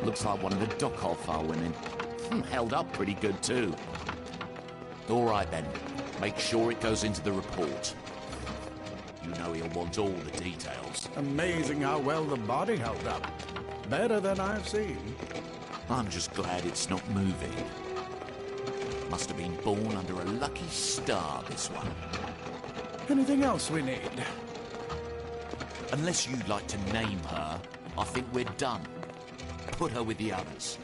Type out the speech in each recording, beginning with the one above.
Looks like one of the Dockhalfar women. Held up pretty good too. All right then, make sure it goes into the report. You know he'll want all the details. Amazing how well the body held up. Better than I've seen. I'm just glad it's not moving. Must have been born under a lucky star, this one. Anything else we need? Unless you'd like to name her, I think we're done. Put her with the others.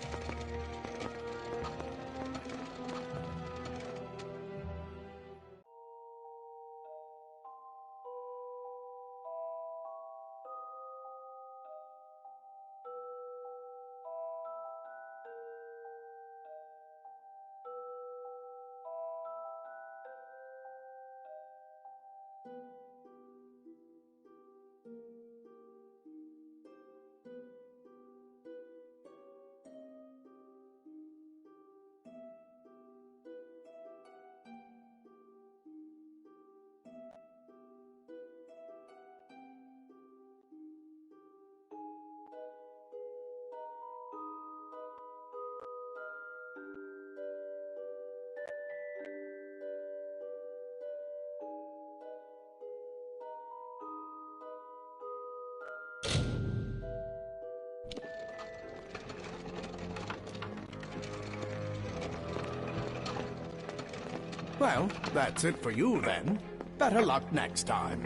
Well, that's it for you then. Better luck next time.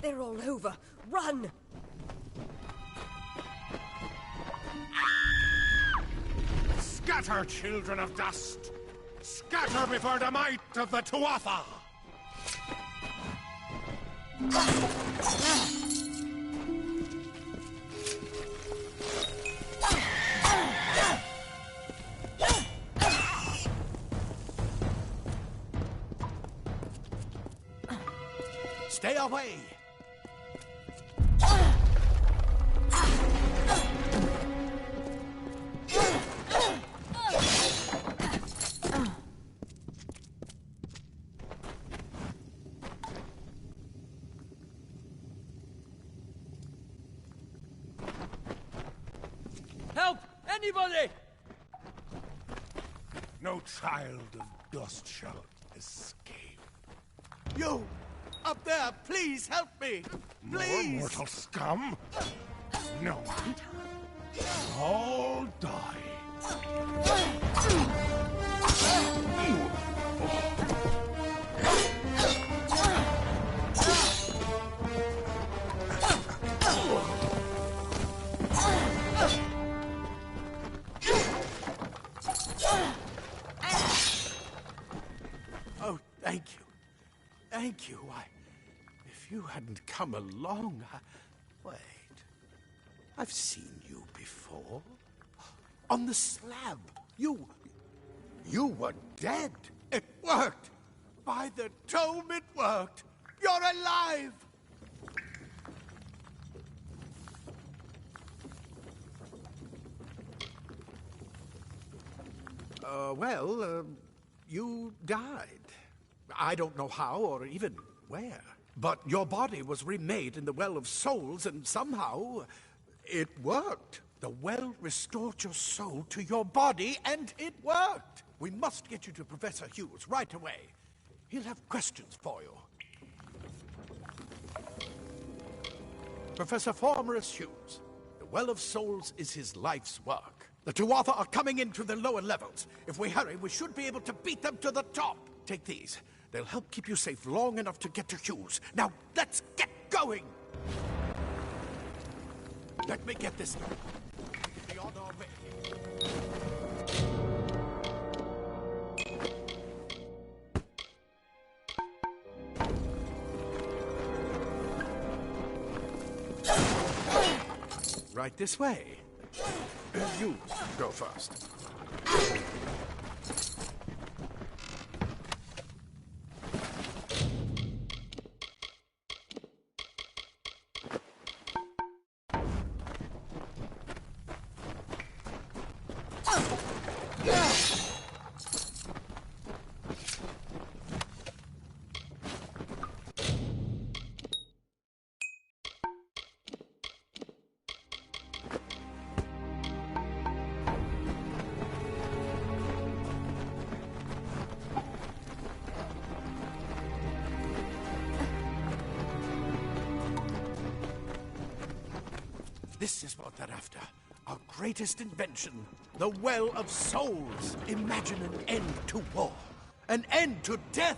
They're all over. Run! Scatter, children of dust! Scatter before the might of the Tuatha! Stay away! Help! Anybody! No child of dust shall escape. You! Up there, please help me! Please! More mortal scum? No one. All die. Oh, thank you. Thank you. If you hadn't come along, Wait. I've seen you before. On the slab. You were dead. It worked. By the tome, it worked. You're alive. You died. I don't know how or even where. But your body was remade in the Well of Souls, and somehow it worked. The well restored your soul to your body, and it worked. We must get you to Professor Hughes right away. He'll have questions for you. Professor Formorus Hughes, the Well of Souls is his life's work. The Tuatha are coming into the lower levels. If we hurry, we should be able to beat them to the top. Take these. They'll help keep you safe long enough to get to Hughes. Now, let's get going! Let me get this done. Be on our way. Right this way. You go first. This is what they're after. Our greatest invention. The Well of Souls. Imagine an end to war. An end to death.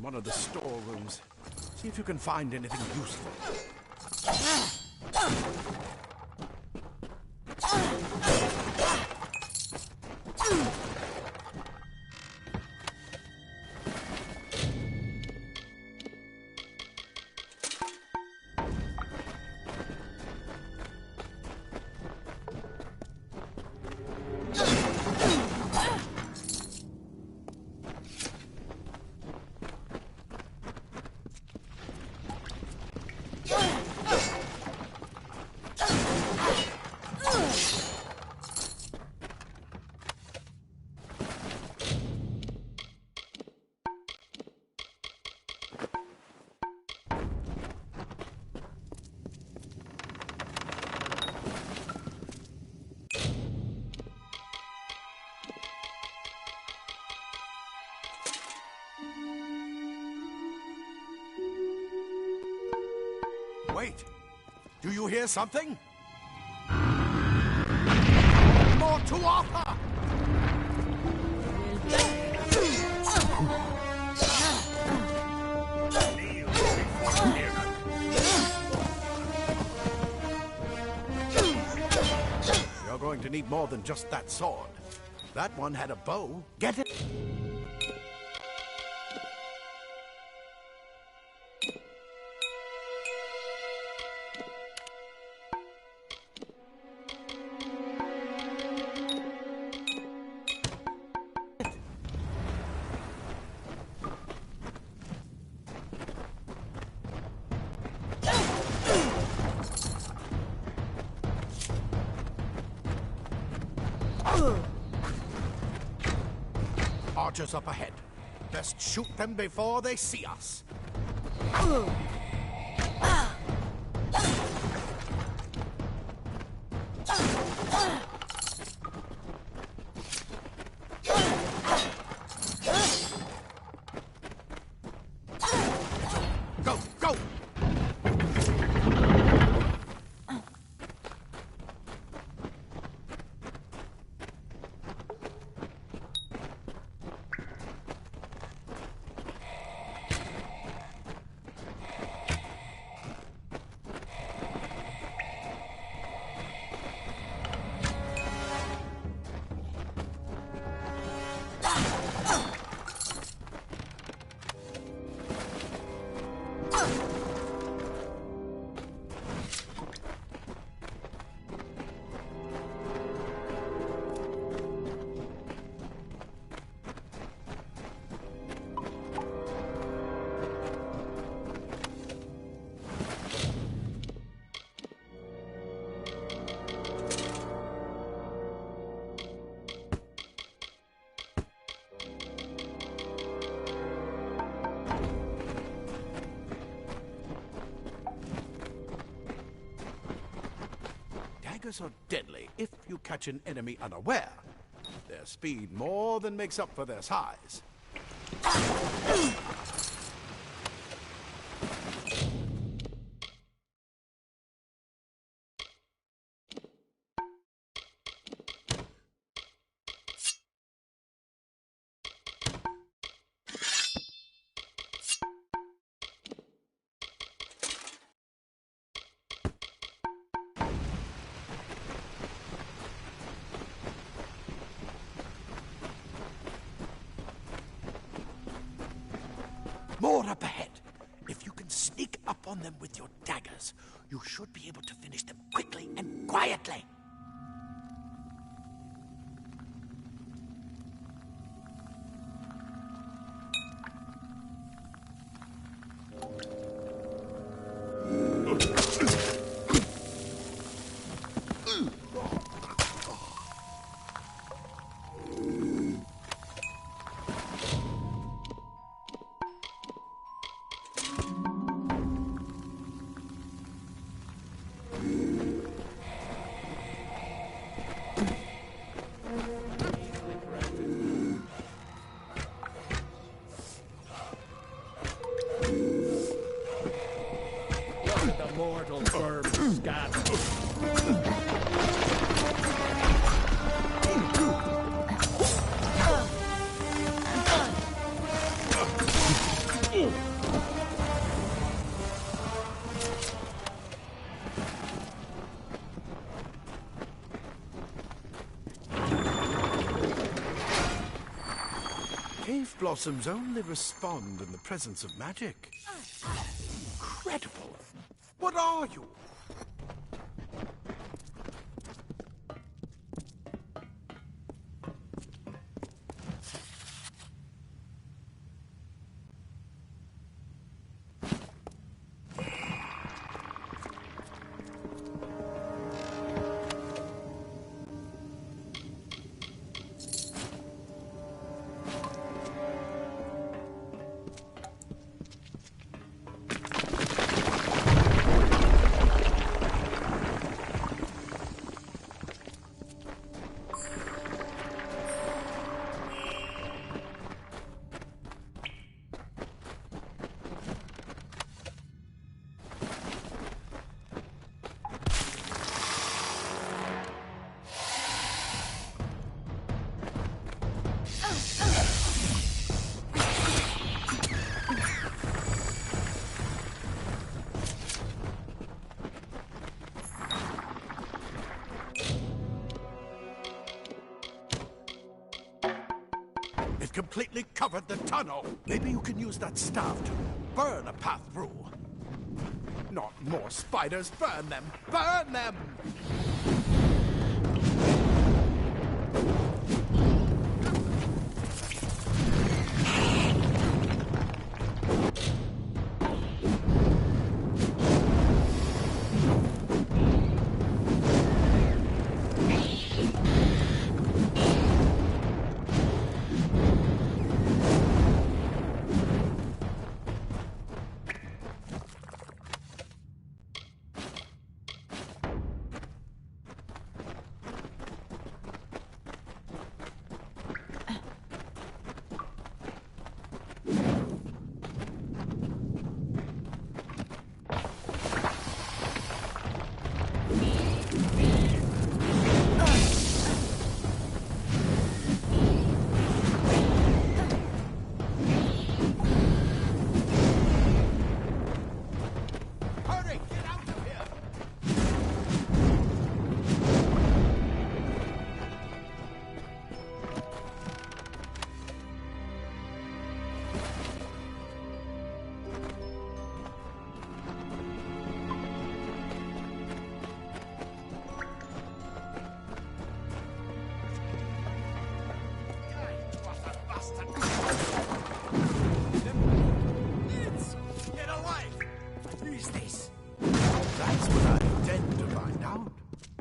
One of the storerooms. See if you can find anything useful. Wait! Do you hear something? More Tuatha! You're going to need more than just that sword. That one had a bow. Get it? Archers up ahead. Best shoot them before they see us. Go, go! Daggers are deadly if you catch an enemy unaware. Their speed more than makes up for their size. More up ahead. If you can sneak up on them with your daggers, you should be able to finish them quickly and quietly. The mortal vermin scab. Cave blossoms only respond in the presence of magic. Incredible. What are you? completely covered the tunnel. Maybe you can use that staff to burn a path through. Not more spiders. Burn them! Burn them!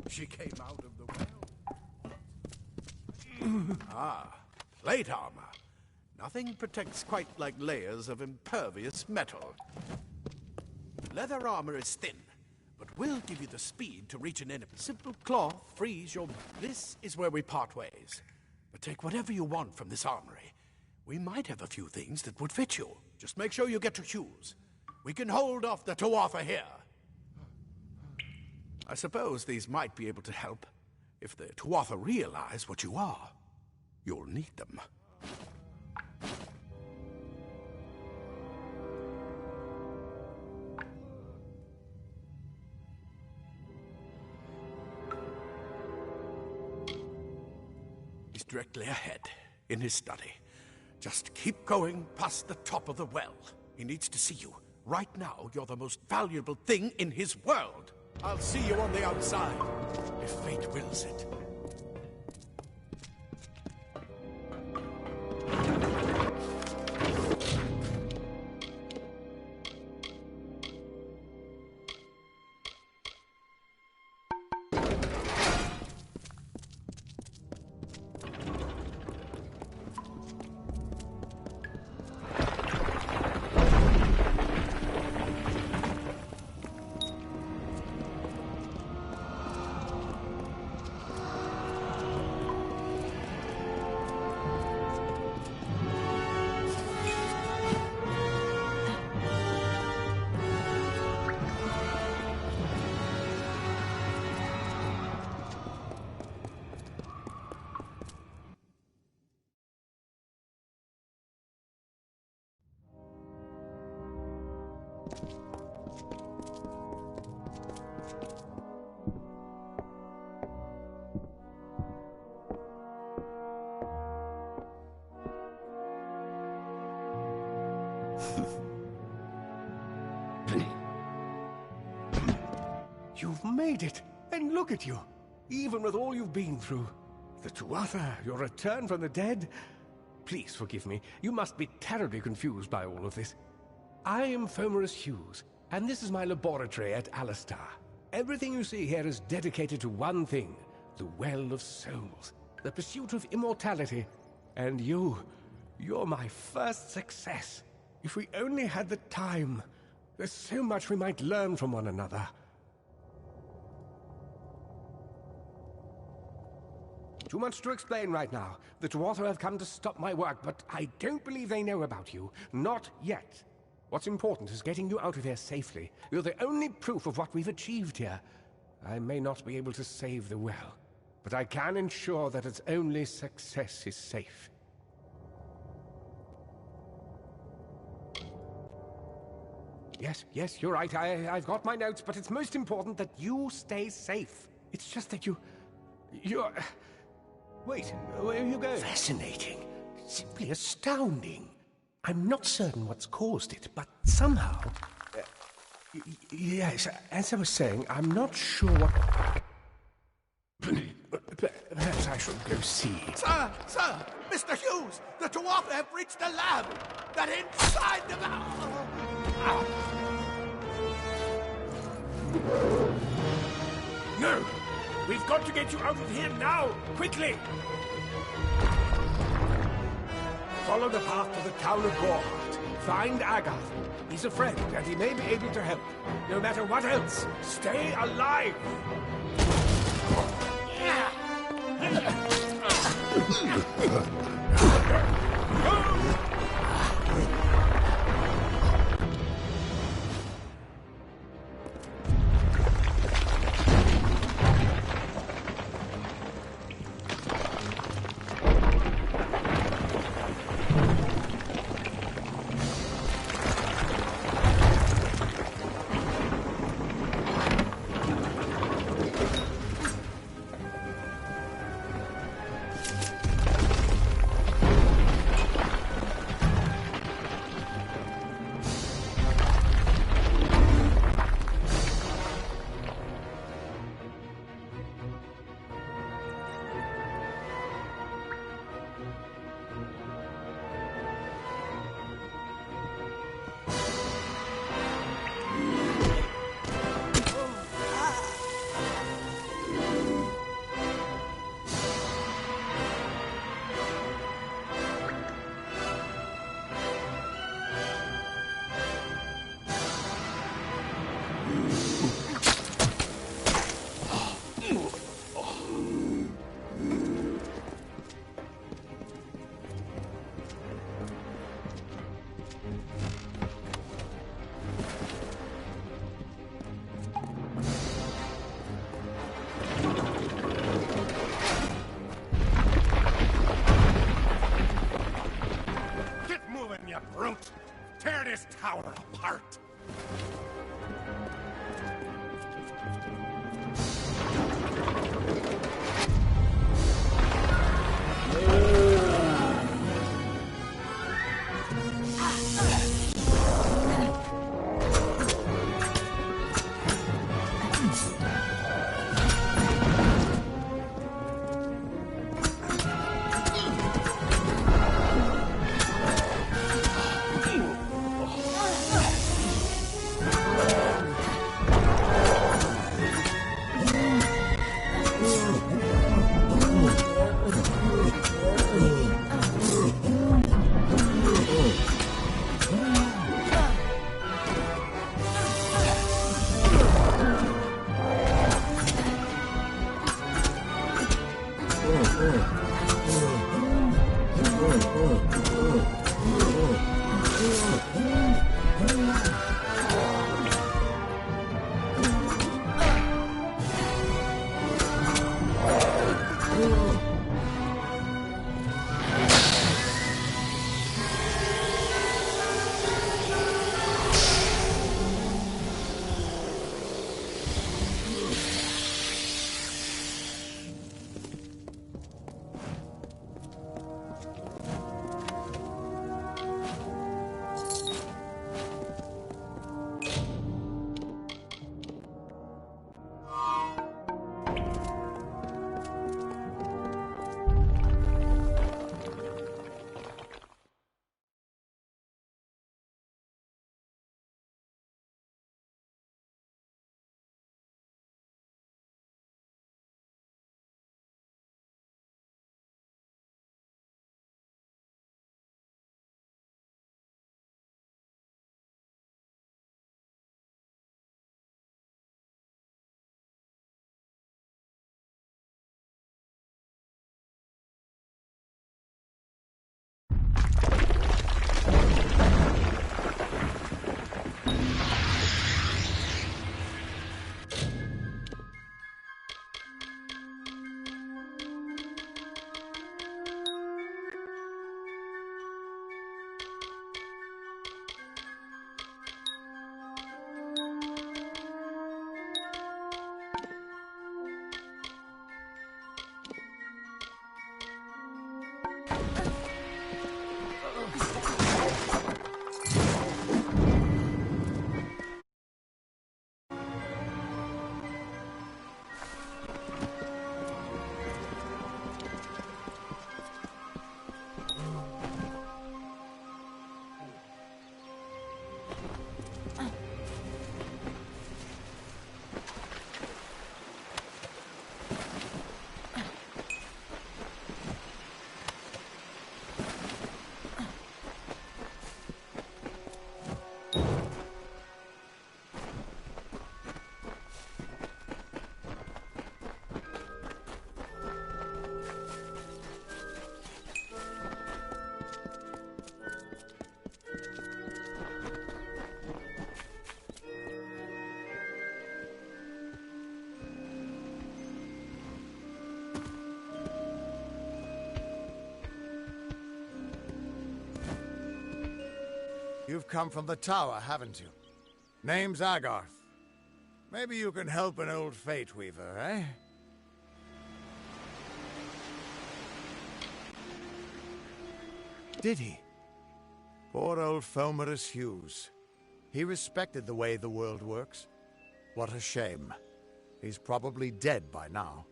She came out of the well. Ah, plate armor. Nothing protects quite like layers of impervious metal. Leather armor is thin, but will give you the speed to reach an enemy. Simple cloth frees your... This is where we part ways. But take whatever you want from this armory. We might have a few things that would fit you. Just make sure you get your shoes. We can hold off the Tuatha here. I suppose these might be able to help. If the Tuatha realize what you are, you'll need them. He's directly ahead, in his study. Just keep going past the top of the well. He needs to see you. Right now, you're the most valuable thing in his world. I'll see you on the outside, if fate wills it. You've made it, and look at you, even with all you've been through. The Tuatha, your return from the dead. Please forgive me, you must be terribly confused by all of this. I am Fomerus Hughes, and this is my laboratory at Alistar. Everything you see here is dedicated to one thing, the Well of Souls, the pursuit of immortality. And you're my first success. If we only had the time, there's so much we might learn from one another. Too much to explain right now. The Tuatha have come to stop my work, but I don't believe they know about you. Not yet. What's important is getting you out of here safely. You're the only proof of what we've achieved here. I may not be able to save the well, but I can ensure that its only success is safe. Yes, you're right. I've got my notes, but it's most important that you stay safe. It's just that you're... Wait, where are you going? Fascinating. simply astounding. I'm not certain what's caused it, but somehow... yes, as I was saying, I'm not sure what... Perhaps I should go see. Sir! Mr. Hughes! The Tuatha have reached the lab! They're inside the lab! No! We've got to get you out of here now! Quickly! Follow the path to the town of Gorhart. Find Agath. He's a friend, and he may be able to help. No matter what else, stay alive! Tear this tower apart! You've come from the tower, haven't you? Name's Agarth. Maybe you can help an old Fate Weaver, eh? Did he? Poor old Fomerus Hughes. He respected the way the world works. What a shame. He's probably dead by now.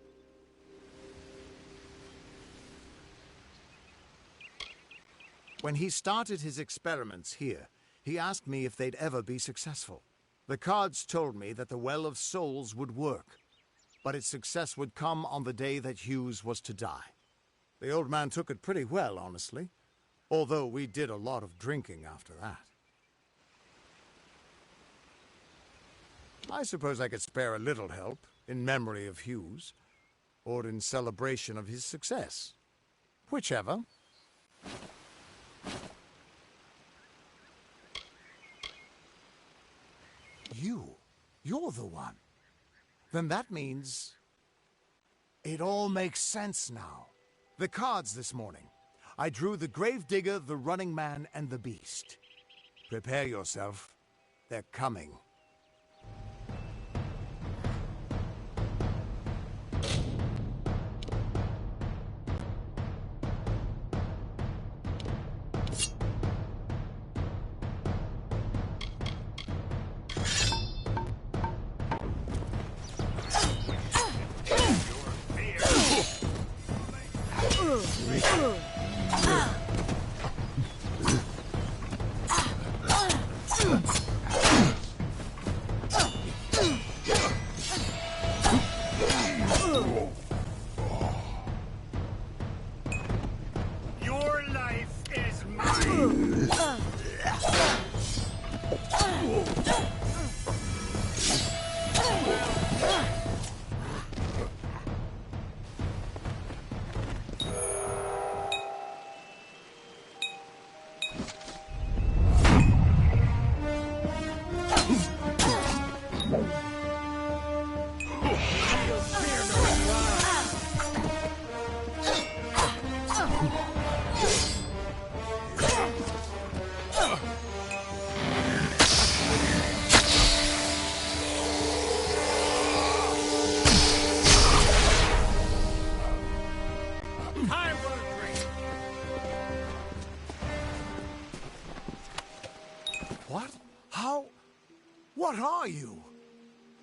When he started his experiments here, he asked me if they'd ever be successful. The cards told me that the Well of Souls would work, but its success would come on the day that Hughes was to die. The old man took it pretty well, honestly, although we did a lot of drinking after that. I suppose I could spare a little help in memory of Hughes, or in celebration of his success. Whichever. You're the one. Then that means... it all makes sense now. The cards this morning. I drew the Gravedigger, the Running Man, and the Beast. Prepare yourself. They're coming. Your life is mine! What? How? What are you?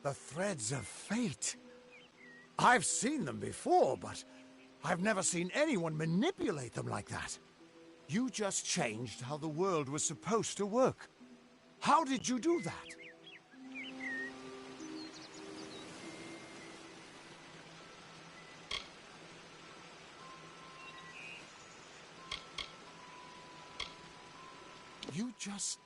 The threads of fate. I've seen them before, but I've never seen anyone manipulate them like that. You just changed how the world was supposed to work. How did you do that? You just...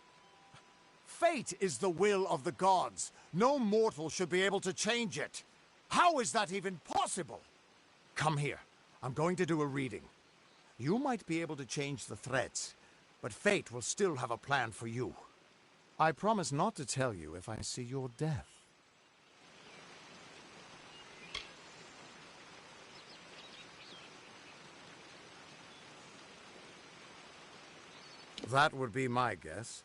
Fate is the will of the gods. No mortal should be able to change it. How is that even possible? Come here. I'm going to do a reading. You might be able to change the threads, but fate will still have a plan for you. I promise not to tell you if I see your death. That would be my guess.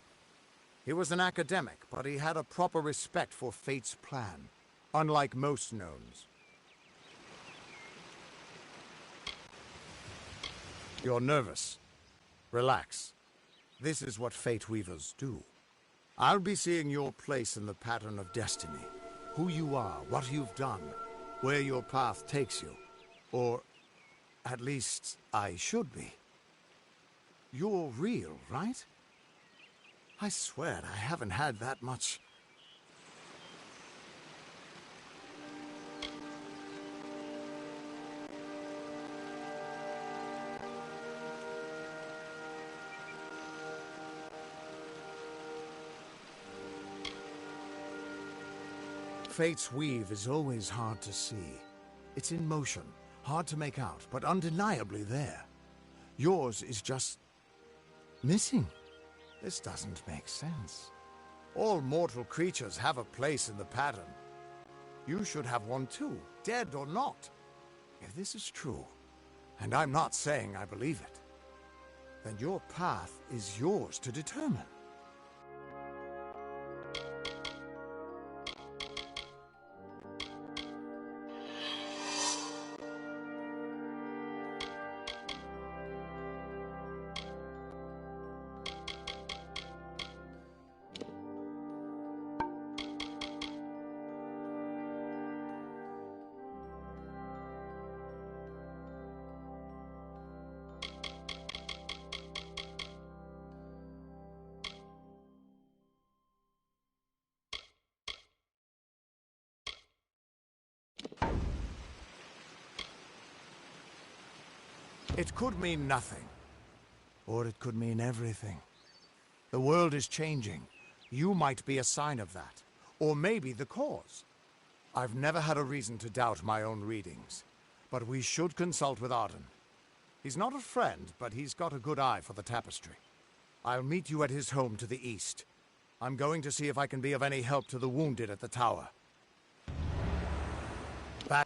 He was an academic, but he had a proper respect for fate's plan, unlike most gnomes. You're nervous. Relax. This is what Fate Weavers do. I'll be seeing your place in the pattern of destiny. Who you are, what you've done, where your path takes you. Or, at least, I should be. You're real, right? I swear I haven't had that much... Fate's weave is always hard to see. It's in motion, hard to make out, but undeniably there. Yours is just... missing. This doesn't make sense. All mortal creatures have a place in the pattern. You should have one too, dead or not. If this is true, and I'm not saying I believe it, then your path is yours to determine. It could mean nothing. Or it could mean everything. The world is changing. You might be a sign of that. Or maybe the cause. I've never had a reason to doubt my own readings. But we should consult with Arden. He's not a friend, but he's got a good eye for the tapestry. I'll meet you at his home to the east. I'm going to see if I can be of any help to the wounded at the tower.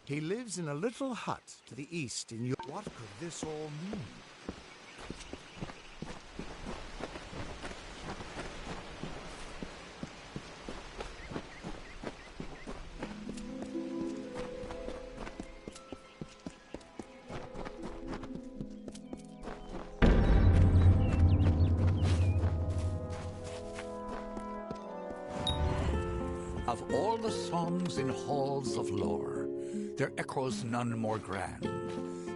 He lives in a little hut to the east in your... What could this all mean? Of all the songs in halls of lore, there echoes none more grand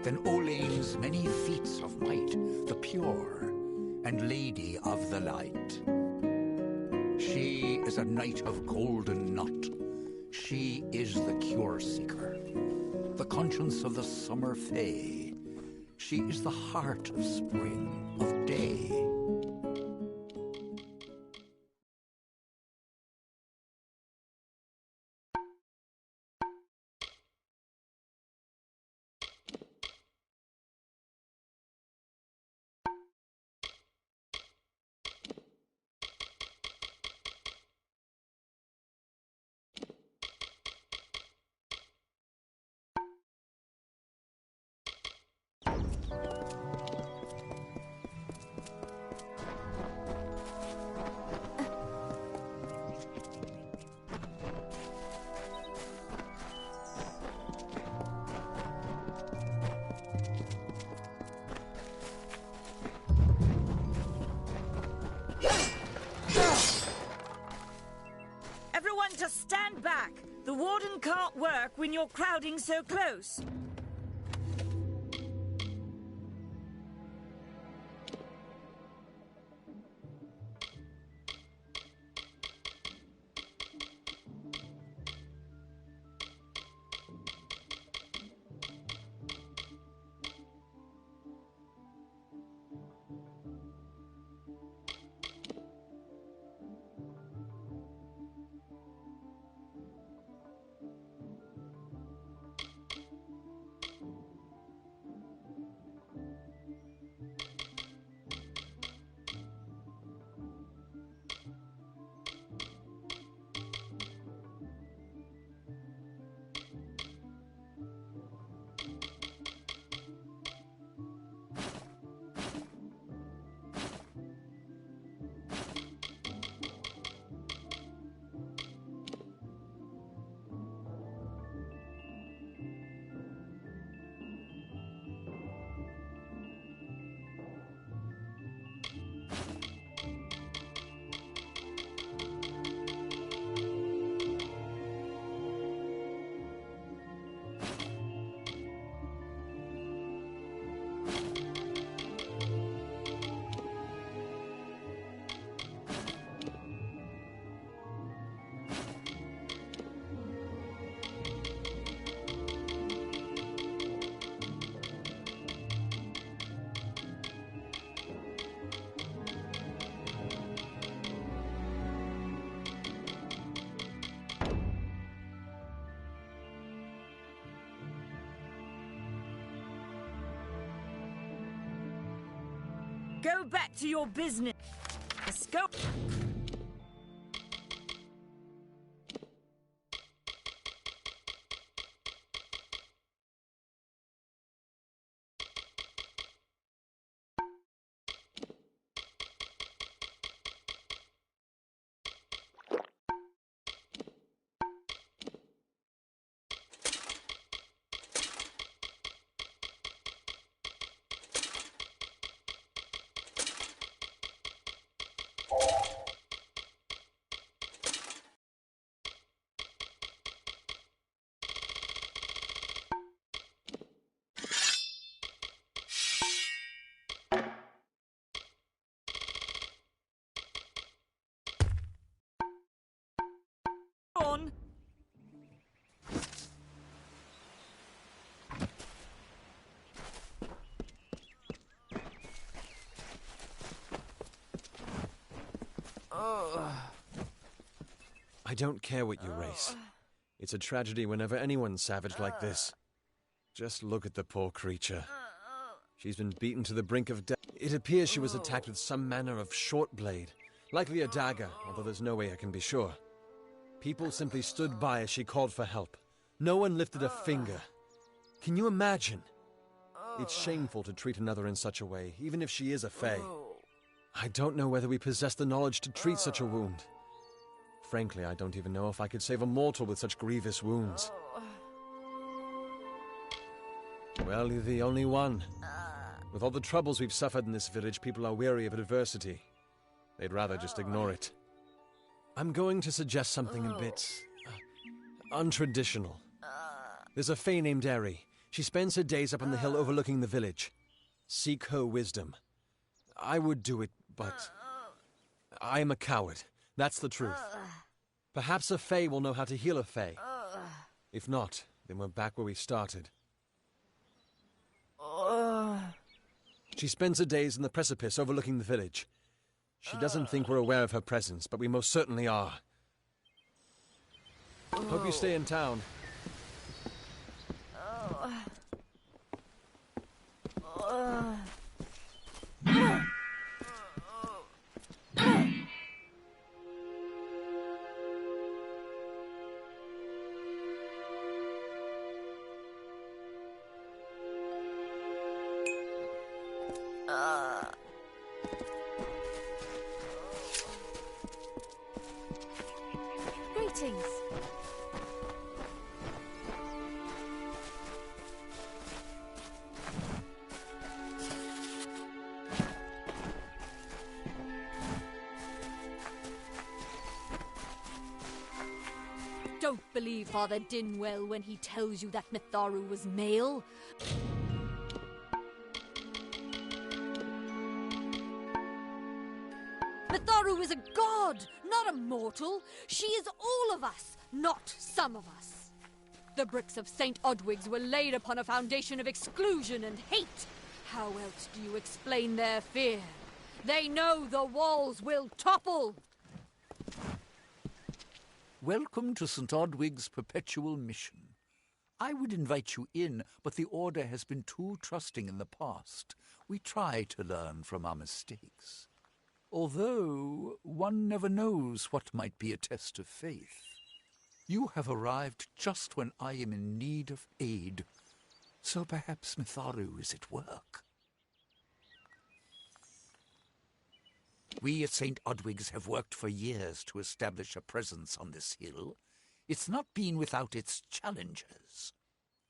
than Olaine's many feats of might, the pure and lady of the light. She is a knight of golden knot. She is the cure seeker, the conscience of the summer fae. She is the heart of spring, of day. Everyone just stand back. The warden can't work when you're crowding so close. Go back to your business. Let's go. I don't care what you race. It's a tragedy whenever anyone's savage like this. Just look at the poor creature. She's been beaten to the brink of death. It appears she was attacked with some manner of short blade, likely a dagger, although there's no way I can be sure. People simply stood by as she called for help. No one lifted a finger. Can you imagine? It's shameful to treat another in such a way, even if she is a fae. I don't know whether we possess the knowledge to treat such a wound. Frankly, I don't even know if I could save a mortal with such grievous wounds. Well, you're the only one. With all the troubles we've suffered in this village, people are weary of adversity. They'd rather just ignore it. I'm going to suggest something a bit untraditional. There's a fae named Eri. She spends her days up on the hill overlooking the village. Seek her wisdom. I would do it, but I am a coward. That's the truth. Perhaps a fae will know how to heal a fae. If not, then we're back where we started. She spends her days in the precipice overlooking the village. She doesn't think we're aware of her presence, but we most certainly are. Hope you stay in town. Greetings. Don't believe Father Dinwell when he tells you that Mitharu was male. Mitharu is a god, not a mortal. She is all of us, not some of us. The bricks of St. Odwig's were laid upon a foundation of exclusion and hate. How else do you explain their fear? They know the walls will topple. Welcome to St. Odwig's perpetual mission. I would invite you in, but the Order has been too trusting in the past. We try to learn from our mistakes. Although one never knows what might be a test of faith. You have arrived just when I am in need of aid, so perhaps Mitharu is at work. We at St. Odwig's have worked for years to establish a presence on this hill. It's not been without its challenges.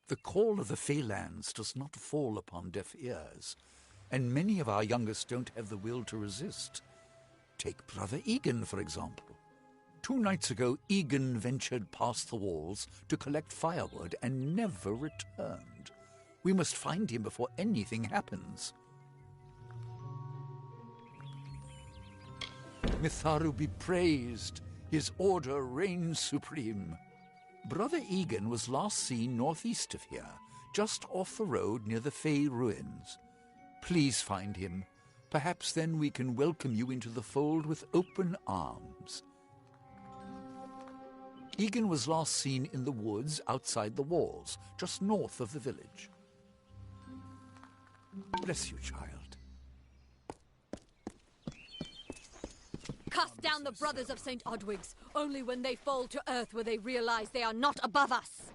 The call of the Feylands does not fall upon deaf ears, and many of our youngest don't have the will to resist. Take Brother Egan, for example. 2 nights ago, Egan ventured past the walls to collect firewood and never returned. We must find him before anything happens. Mitharu be praised. His order reigns supreme. Brother Egan was last seen northeast of here, just off the road near the Fey ruins. Please find him. Perhaps then we can welcome you into the fold with open arms. Egan was last seen in the woods outside the walls, just north of the village. Bless you, child. Cast down the brothers of St. Odwig's. Only when they fall to earth will they realize they are not above us.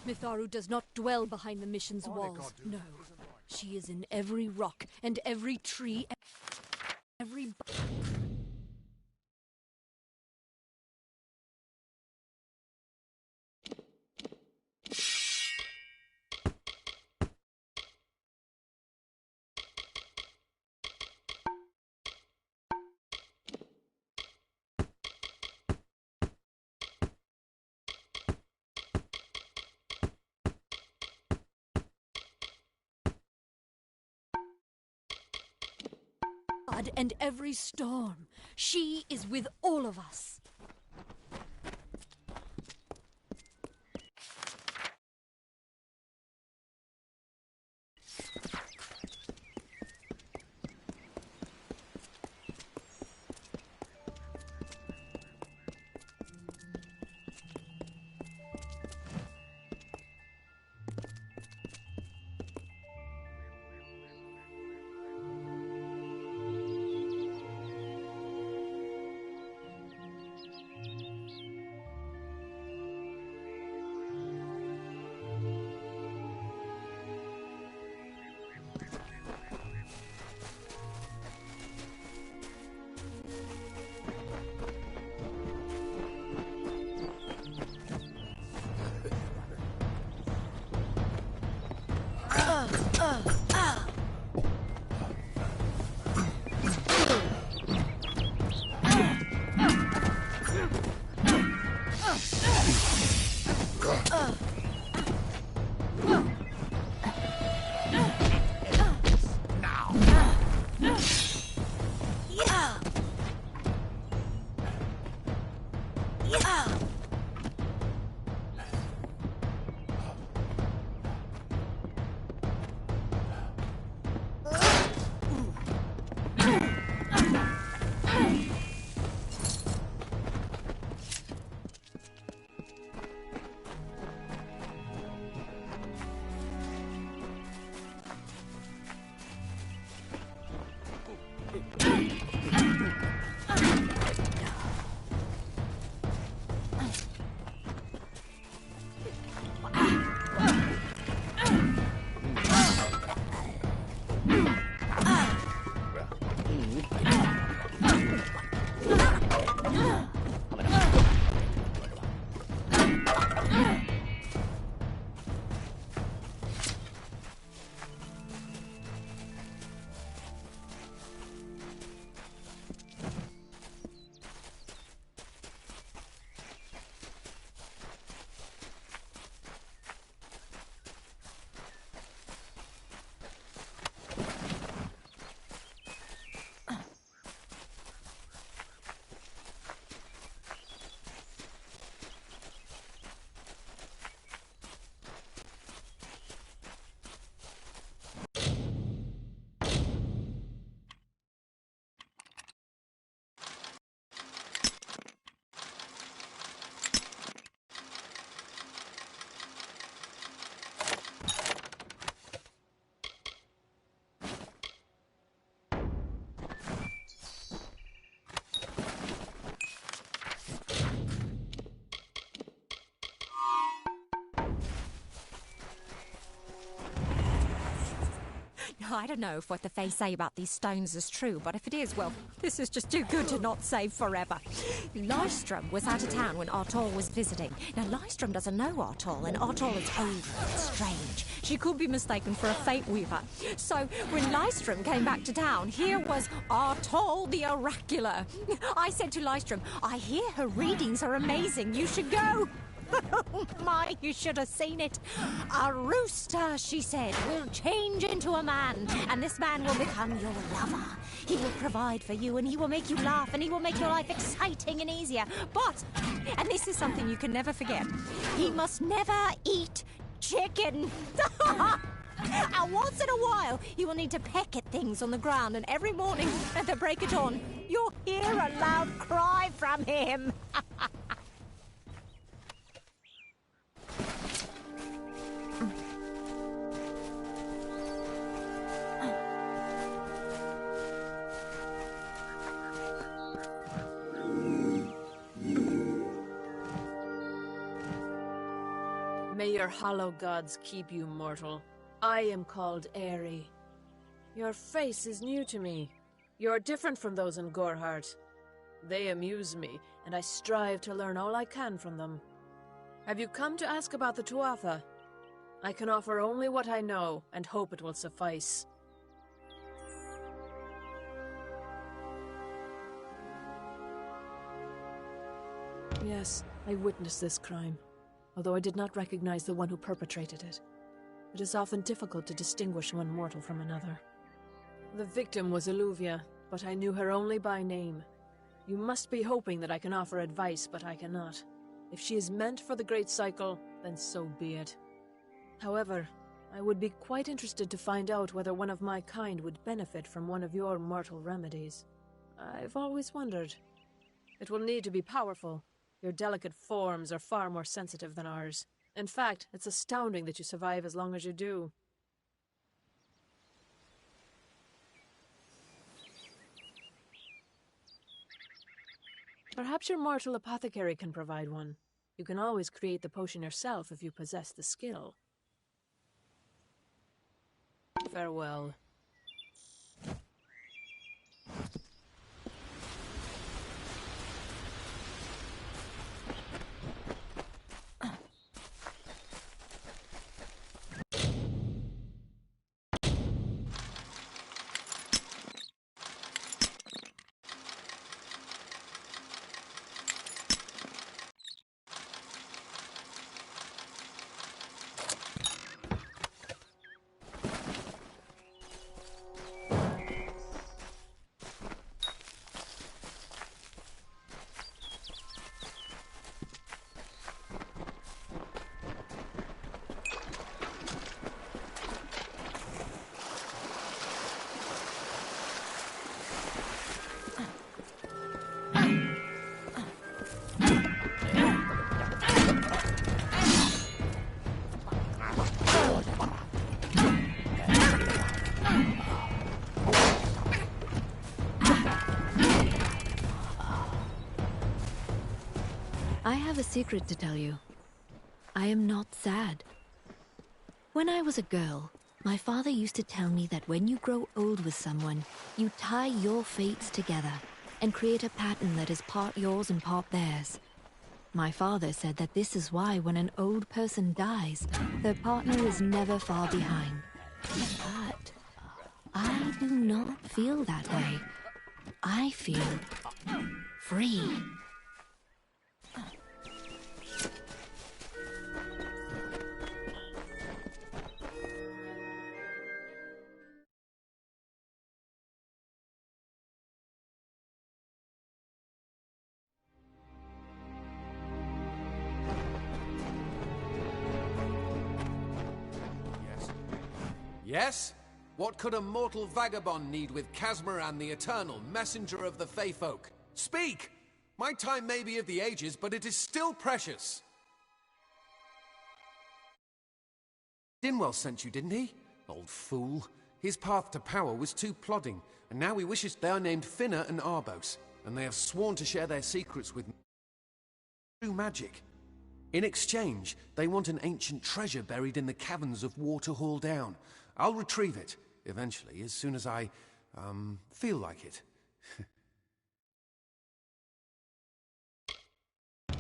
Mitharu does not dwell behind the mission's walls. No. She is in every rock and every tree, every... and every storm. She is with all of us. I don't know if what the Fae say about these stones is true, but if it is, well, this is just too good to not save forever. Lystrom was out of town when Artol was visiting. Now, Lystrom doesn't know Artol, and Artol is older and strange. She could be mistaken for a Fate Weaver. So, when Lystrom came back to town, here was Artol the Oracular. I said to Lystrom, I hear her readings are amazing. You should go. Oh my, you should have seen it. A rooster, she said, will change into a man, and this man will become your lover. He will provide for you, and he will make you laugh, and he will make your life exciting and easier. But, and this is something you can never forget, he must never eat chicken. And once in a while, he will need to peck at things on the ground, and every morning at the break of dawn, you'll hear a loud cry from him. May your hollow gods keep you, mortal. I am called Aerie. Your face is new to me. You're different from those in Gorhart. They amuse me, and I strive to learn all I can from them. Have you come to ask about the Tuatha? I can offer only what I know, and hope it will suffice. Yes, I witnessed this crime, although I did not recognize the one who perpetrated it. It is often difficult to distinguish one mortal from another. The victim was Illuvia, but I knew her only by name. You must be hoping that I can offer advice, but I cannot. If she is meant for the Great Cycle, then so be it. However, I would be quite interested to find out whether one of my kind would benefit from one of your mortal remedies. I've always wondered. It will need to be powerful. Your delicate forms are far more sensitive than ours. In fact, it's astounding that you survive as long as you do. Perhaps your mortal apothecary can provide one. You can always create the potion yourself if you possess the skill. Farewell. have a secret to tell you. I am not sad. When I was a girl, my father used to tell me that when you grow old with someone, you tie your fates together and create a pattern that is part yours and part theirs. My father said that this is why when an old person dies, their partner is never far behind. But I do not feel that way. I feel free. Yes? What could a mortal vagabond need with Casmaran the Eternal, messenger of the Feyfolk? Speak! My time may be of the ages, but it is still precious. Dinwell sent you, didn't he? Old fool. His path to power was too plodding, and now he wishes they are named Finna and Arbos, and they have sworn to share their secrets with true magic. In exchange, they want an ancient treasure buried in the caverns of Waterhall Down. I'll retrieve it, eventually, as soon as I, feel like it.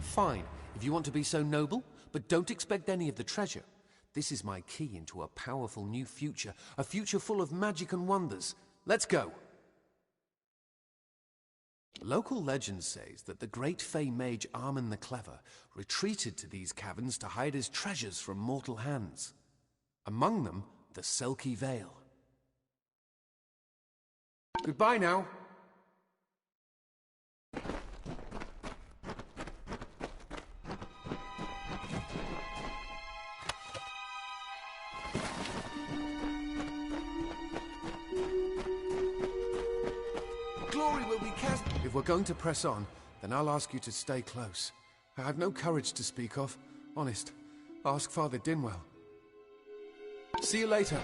Fine, if you want to be so noble, but don't expect any of the treasure. This is my key into a powerful new future, a future full of magic and wonders. Let's go! Local legend says that the great Fey mage Armin the Clever retreated to these caverns to hide his treasures from mortal hands. Among them, the Selkie Vale. Goodbye now. Glory will be cast. If we're going to press on, then I'll ask you to stay close. I have no courage to speak of. Honest. Ask Father Dinwell. See you later.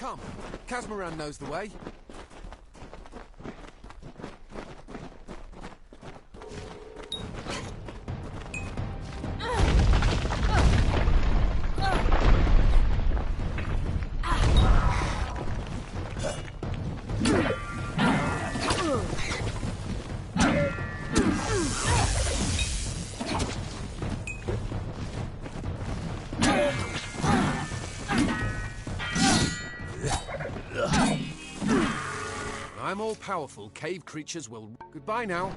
Come, Casmaran knows the way. I'm all-powerful, cave creatures will... Goodbye now.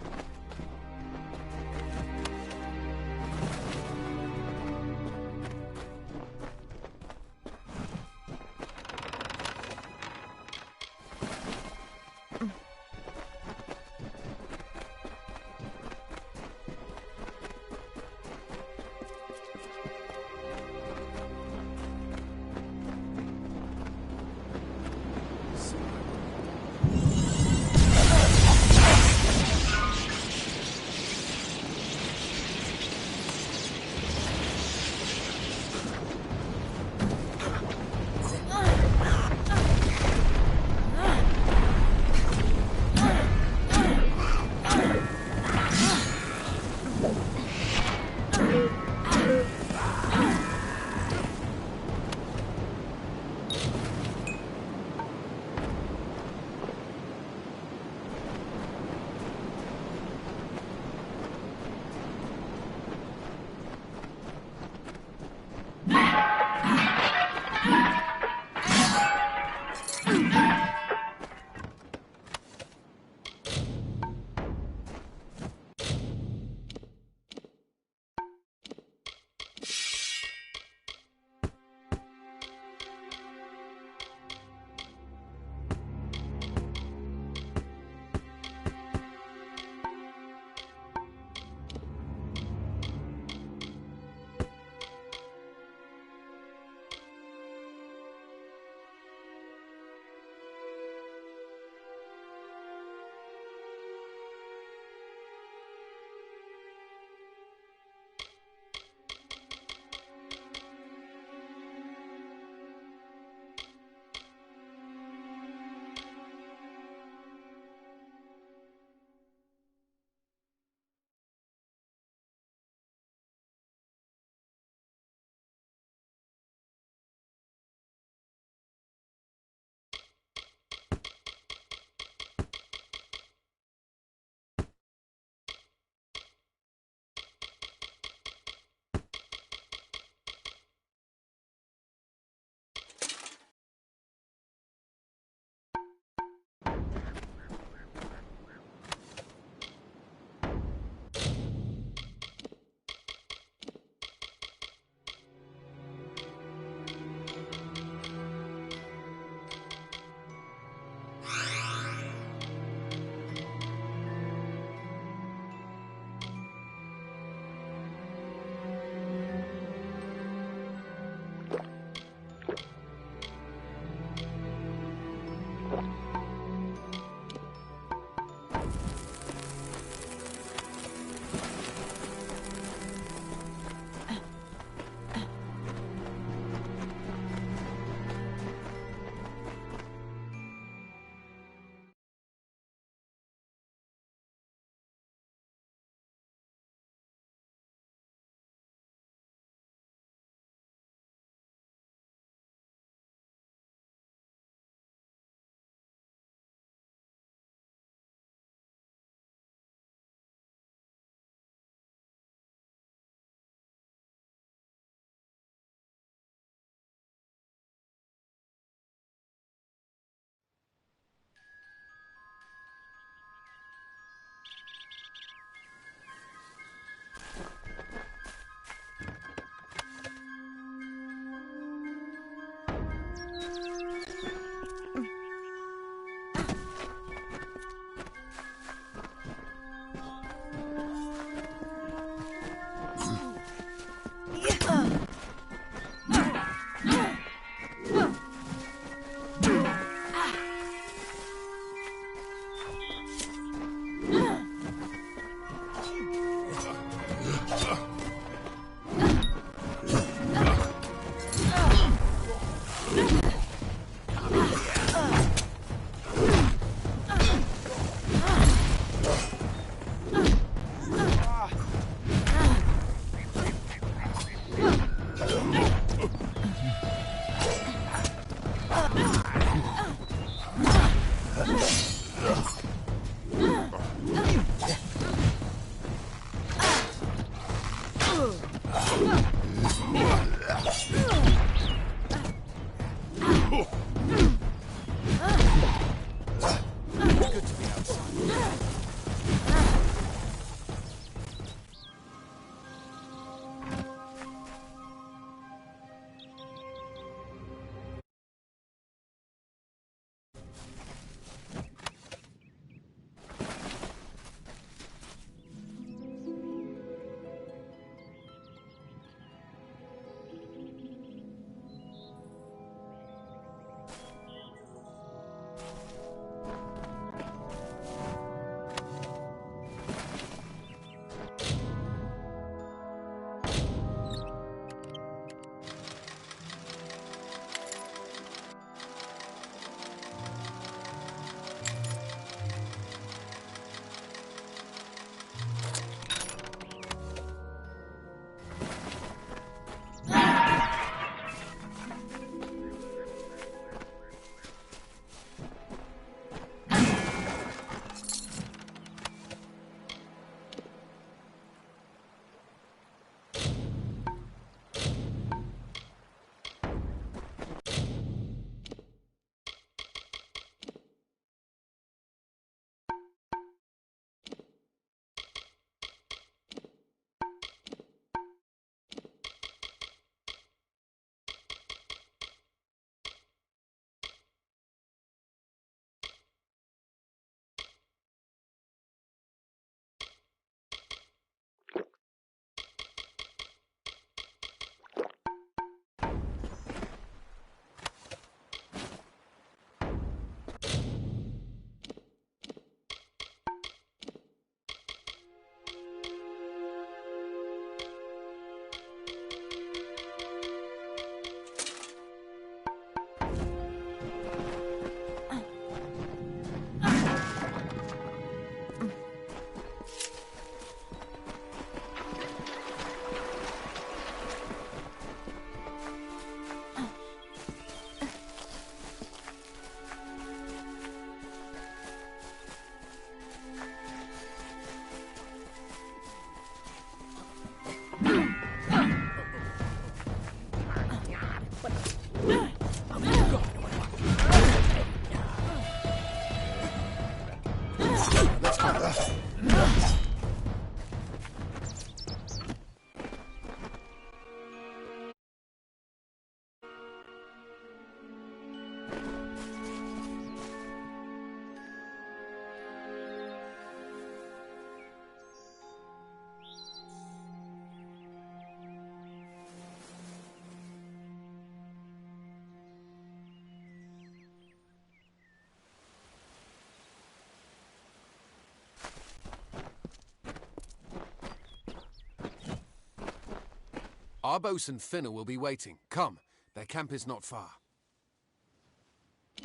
Arbos and Finna will be waiting. Come, their camp is not far.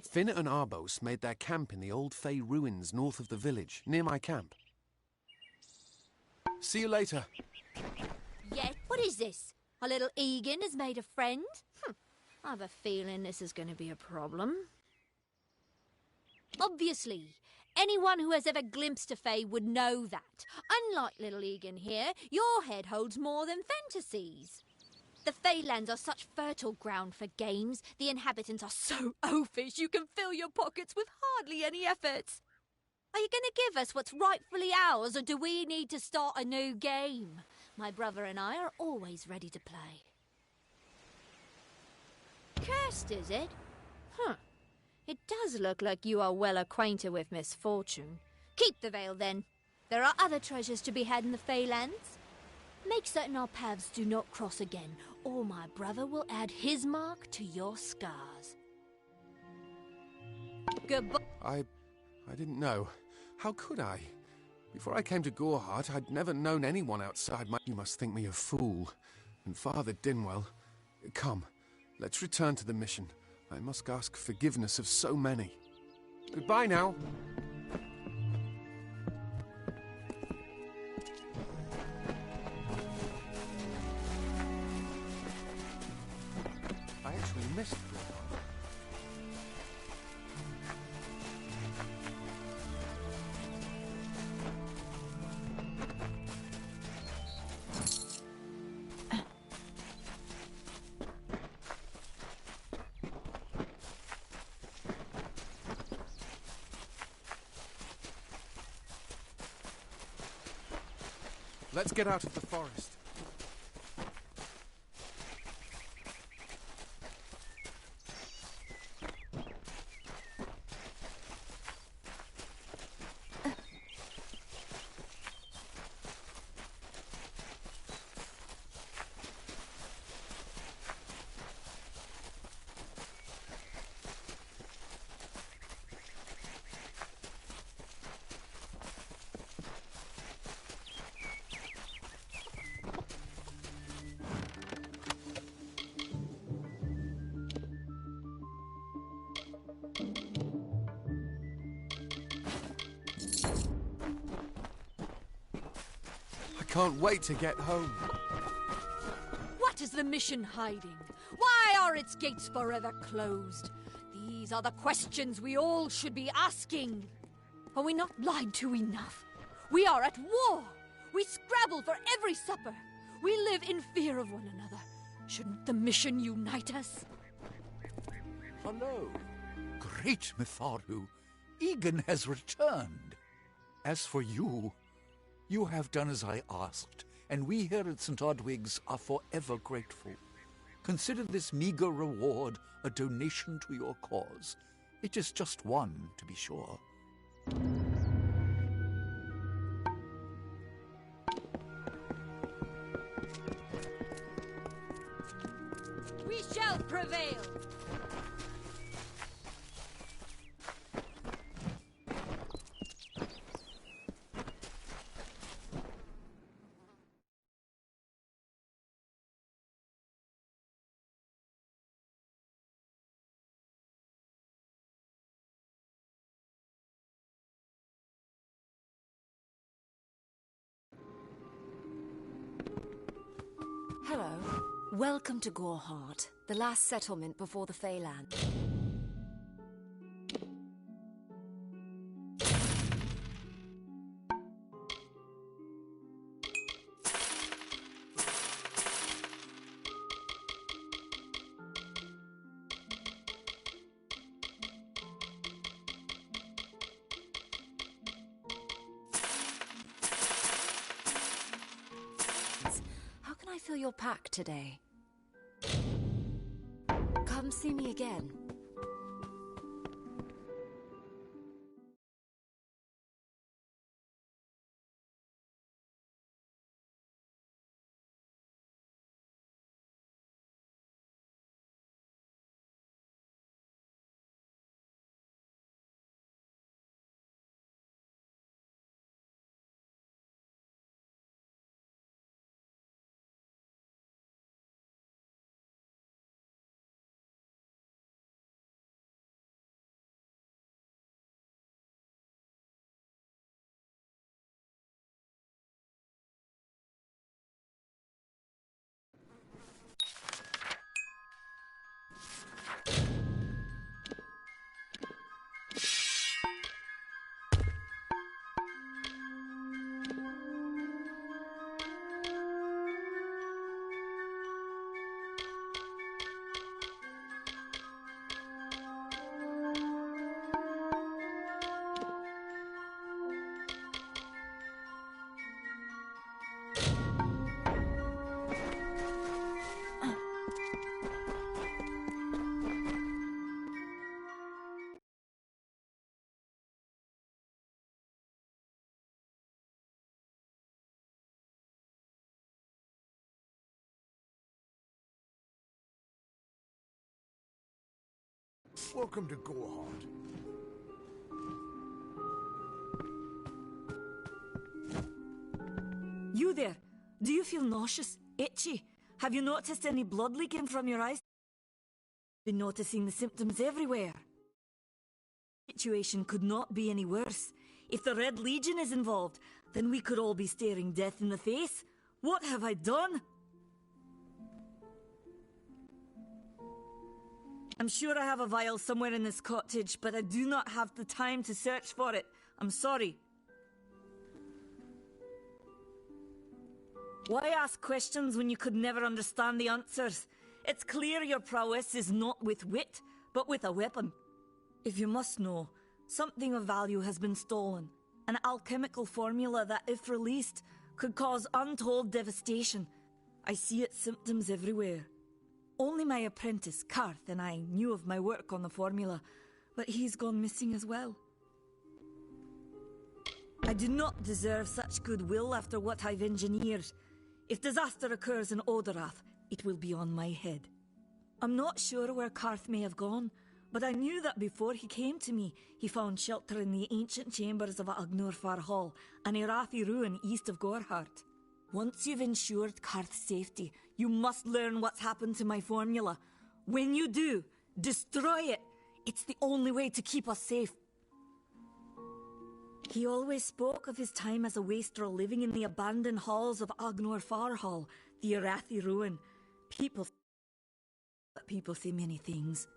Finna and Arbos made their camp in the old Fey ruins north of the village, near my camp. See you later. Yeah, what is this? Our little Egan has made a friend? I have a feeling this is going to be a problem. Obviously, anyone who has ever glimpsed a Fey would know that. Unlike little Egan here, your head holds more than fantasies. The Feylands are such fertile ground for games. The inhabitants are so oafish you can fill your pockets with hardly any efforts. Are you going to give us what's rightfully ours, or do we need to start a new game? My brother and I are always ready to play. Cursed, is it? It does look like you are well acquainted with misfortune. Keep the veil, then. There are other treasures to be had in the Feylands. Make certain our paths do not cross again, or my brother will add his mark to your scars. Goodbye. I didn't know. How could I? Before I came to Goreheart, I'd never known anyone outside my... You must think me a fool. And Father Dinwell... Come, let's return to the mission. I must ask forgiveness of so many. Goodbye now. I actually missed Goreheart. Let's get out of the forest. I can't wait to get home. What is the mission hiding? Why are its gates forever closed? These are the questions we all should be asking. Are we not lied to enough? We are at war. We scrabble for every supper. We live in fear of one another. Shouldn't the mission unite us? Hello. Great Mitharu. Egan has returned. As for you, you have done as I asked, and we here at St. Odwig's are forever grateful. Consider this meager reward a donation to your cause. It is just one, to be sure. We shall prevail! Hello. Welcome to Goreheart, the last settlement before the Feyland. How can I fill your pack today? Come see me again. Welcome to Goreheart. You there? Do you feel nauseous? Itchy? Have you noticed any blood leaking from your eyes? Been noticing the symptoms everywhere. The situation could not be any worse. If the Red Legion is involved, then we could all be staring death in the face. What have I done? I'm sure I have a vial somewhere in this cottage, but I do not have the time to search for it. I'm sorry. Why ask questions when you could never understand the answers? It's clear your prowess is not with wit, but with a weapon. If you must know, something of value has been stolen. An alchemical formula that, if released, could cause untold devastation. I see its symptoms everywhere. Only my apprentice, Karth, and I knew of my work on the formula, but he's gone missing as well. I do not deserve such goodwill after what I've engineered. If disaster occurs in Odorath, it will be on my head. I'm not sure where Karth may have gone, but I knew that before he came to me, he found shelter in the ancient chambers of Agnurfar Hall, an Irathi ruin east of Goreheart. Once you've ensured Karth's safety, you must learn what's happened to my formula. When you do, destroy it. It's the only way to keep us safe. He always spoke of his time as a wastrel living in the abandoned halls of Agnurfar Hall, the Irathi ruin. People say many things.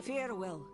Farewell.